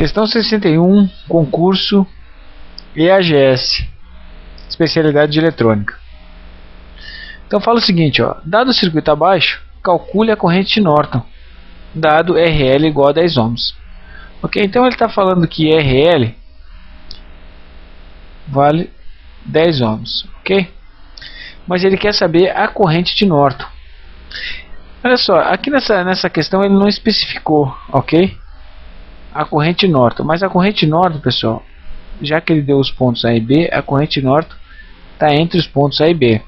Questão 61, concurso EAGS, especialidade de eletrônica. Então fala o seguinte, ó, dado o circuito abaixo, calcule a corrente de Norton, dado RL igual a 10 ohms. Ok, então ele está falando que RL vale 10 ohms, ok? Mas ele quer saber a corrente de Norton. Olha só, aqui nessa questão ele não especificou, ok? A corrente de Norton, mas a corrente de Norton, pessoal, já que ele deu os pontos A e B, a corrente de Norton está entre os pontos A e B.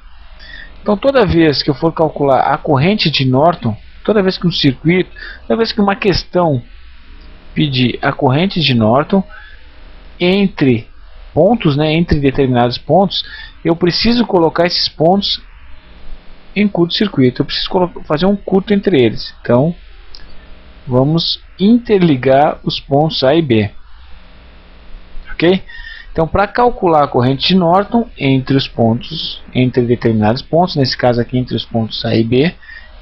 Então toda vez que eu for calcular a corrente de Norton, toda vez que um circuito, toda vez que uma questão pedir a corrente de Norton entre pontos, né, entre determinados pontos, eu preciso colocar esses pontos em curto-circuito. Eu preciso fazer um curto entre eles. Então vamos interligar os pontos A e B. Ok? Então, para calcular a corrente de Norton entre os pontos, entre determinados pontos, nesse caso aqui entre os pontos A e B,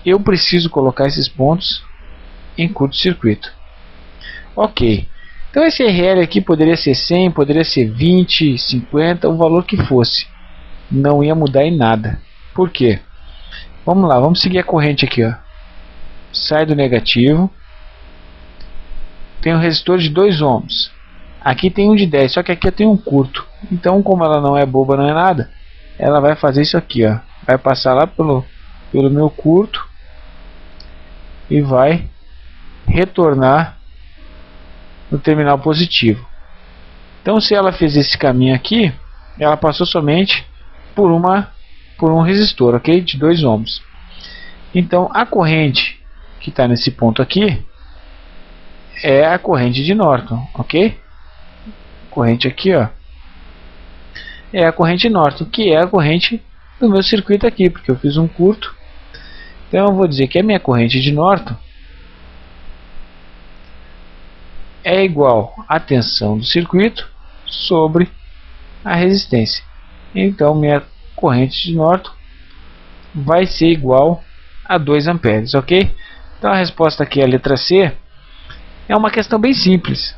eu preciso colocar esses pontos em curto-circuito. Ok. Então esse RL aqui poderia ser 100, poderia ser 20, 50, o valor que fosse. Não ia mudar em nada. Por quê? Vamos lá, vamos seguir a corrente aqui, ó. Sai do negativo. Tem um resistor de 2 ohms. Aqui tem um de 10, só que aqui eu tenho um curto. Então, como ela não é boba, não é nada, ela vai fazer isso aqui, ó. Vai passar lá pelo meu curto e vai retornar no terminal positivo. Então, se ela fez esse caminho aqui, ela passou somente por um resistor, ok? De 2 ohms. Então, a corrente que está nesse ponto aqui é a corrente de Norton, ok? Corrente aqui, ó, é a corrente Norton, que é a corrente do meu circuito aqui, porque eu fiz um curto. Então eu vou dizer que a minha corrente de Norton é igual à tensão do circuito sobre a resistência. Então minha corrente de Norton vai ser igual a 2 amperes, ok? Então a resposta aqui, a letra C, é uma questão bem simples,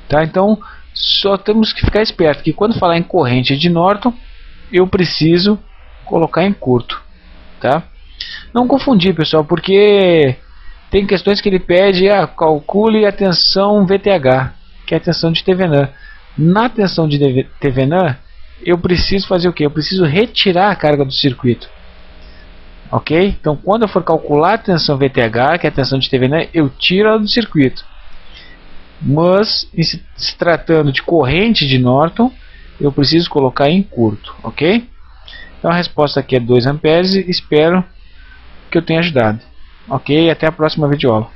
tá? Então só temos que ficar esperto que quando falar em corrente de Norton, eu preciso colocar em curto, tá? Não confundir, pessoal, porque tem questões que ele pede, calcule a tensão VTH, que é a tensão de Thevenin. Na tensão de Thevenin, eu preciso fazer o que? Eu preciso retirar a carga do circuito, ok? Então, quando eu for calcular a tensão VTH, que é a tensão de Thevenin, eu tiro ela do circuito. Mas, se tratando de corrente de Norton, eu preciso colocar em curto, ok? Então a resposta aqui é 2 amperes. Espero que eu tenha ajudado. Ok? Até a próxima videoaula.